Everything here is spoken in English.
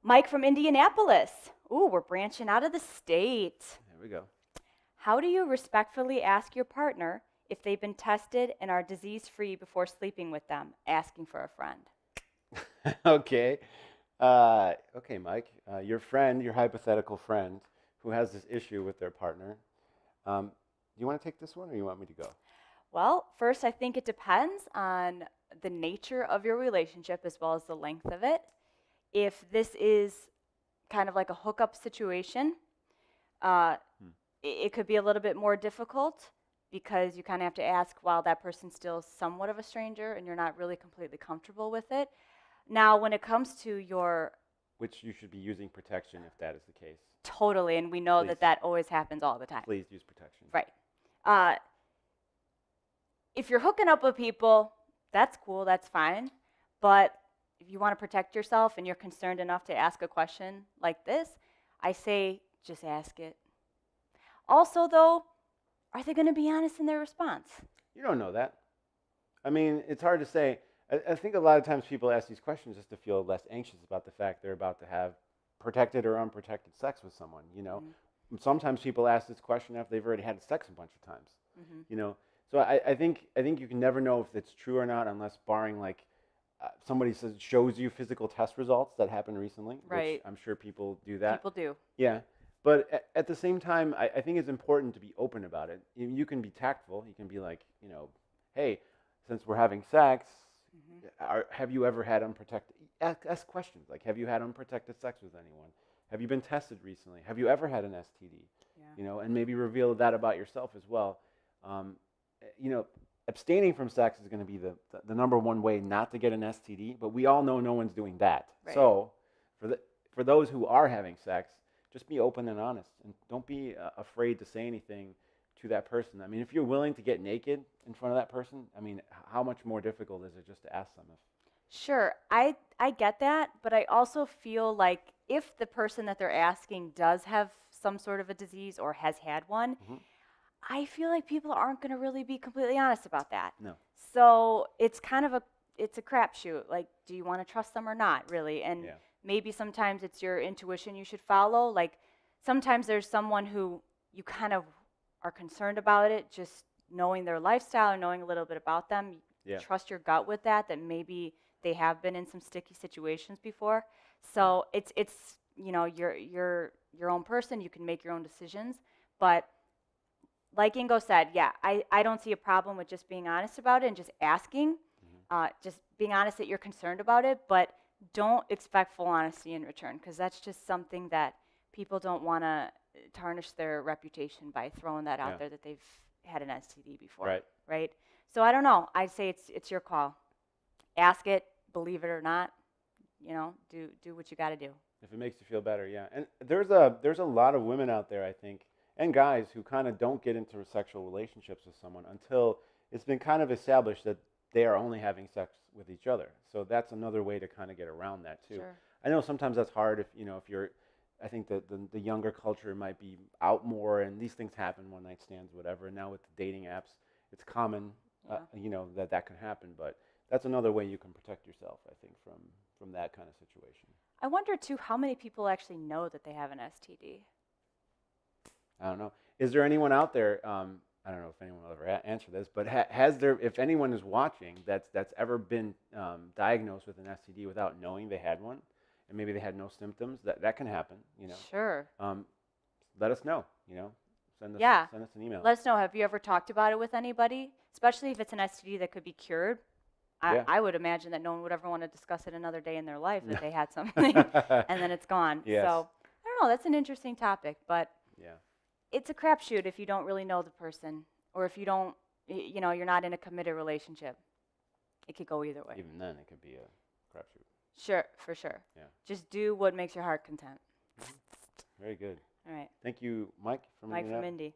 Mike from Indianapolis. Ooh, we're branching out of the state. There we go. How do you respectfully ask your partner if they've been tested and are disease-free before sleeping with them, asking for a friend? Okay. Okay, Mike. Your friend, your hypothetical friend, who has this issue with their partner. Do you want to take this one, or you want me to go? Well, first, I think it depends on the nature of your relationship as well as the length of it. If this is kind of like a hookup situation, uh, Hmm. it could be a little bit more difficult because you kind of have to ask while that person's still somewhat of a stranger and you're not really completely comfortable with it. Now, when it comes to your Which you should be using protection if that is the case. totally, and we know Please, that that always happens all the time. please use protection. Right. Uh, if you're hooking up with people, that's cool, that's fine. But if you want to protect yourself and you're concerned enough to ask a question like this, I say just ask it. Also, though, are they going to be honest in their response? You don't know that. I mean, it's hard to say. I think a lot of times people ask these questions just to feel less anxious about the fact they're about to have protected or unprotected sex with someone. Sometimes people ask this question after they've already had sex a bunch of times. Mm-hmm. You know, so I think you can never know if it's true or not unless barring like somebody shows you physical test results that happened recently, Right. which I'm sure people do that. People do. Yeah. But at the same time, I think it's important to be open about it. You can be tactful. You can be like, hey, since we're having sex, have you ever had unprotected? Ask questions like, have you had unprotected sex with anyone? Have you been tested recently? Have you ever had an STD? Yeah. And maybe reveal that about yourself as well. Um, Abstaining from sex is going to be the number one way not to get an STD, but we all know no one's doing that. Right. So for those who are having sex, just be open and honest, and don't be afraid to say anything to that person. I mean, if you're willing to get naked in front of that person, I mean, how much more difficult is it just to ask them if? Sure, I get that, but I also feel like if the person that they're asking does have some sort of a disease or has had one, Mm-hmm. I feel like people aren't going to really be completely honest about that. No. So it's kind of it's a crapshoot. Like, do you want to trust them or not, really? And Yeah. maybe sometimes it's your intuition you should follow. Like, sometimes there's someone who you kind of are concerned about it, just knowing their lifestyle, knowing a little bit about them. Yeah. Trust your gut with that. That maybe they have been in some sticky situations before. So it's your own person. You can make your own decisions, but like Ingo said, yeah, I don't see a problem with just being honest about it and just asking, just being honest that you're concerned about it, but don't expect full honesty in return because that's just something that people don't want to tarnish their reputation by throwing that out Yeah. there that they've had an STD before, Right. right? So I don't know. I'd say it's your call. Ask it, believe it or not. Do what you got to do. If it makes you feel better, yeah. And there's a lot of women out there, I think, and guys who kind of don't get into sexual relationships with someone until it's been kind of established that they are only having sex with each other. So that's another way to kind of get around that too. Sure. I know sometimes that's hard if you're. I think that the younger culture might be out more, and these things happen, one night stands, whatever. And now with the dating apps, it's common, Yeah. that can happen. But that's another way you can protect yourself, I think, from that kind of situation. I wonder too how many people actually know that they have an STD. I don't know. Is there anyone out there? I don't know if anyone will ever answer this, but has there, if anyone is watching that's ever been diagnosed with an STD without knowing they had one, and maybe they had no symptoms, that can happen. Sure. Let us know. Send us Yeah. send us an email. Let us know. Have you ever talked about it with anybody? Especially if it's an STD that could be cured. Yeah. I would imagine that no one would ever want to discuss it another day in their life that they had something and then it's gone. Yes. So I don't know. That's an interesting topic, but Yeah. it's a crapshoot if you don't really know the person or if you don't, you're not in a committed relationship. It could go either way. Even then, it could be a crapshoot. Sure, for sure. Yeah. Just do what makes your heart content. Very good. All right. Thank you, Mike from Mike from Indianapolis. Indy.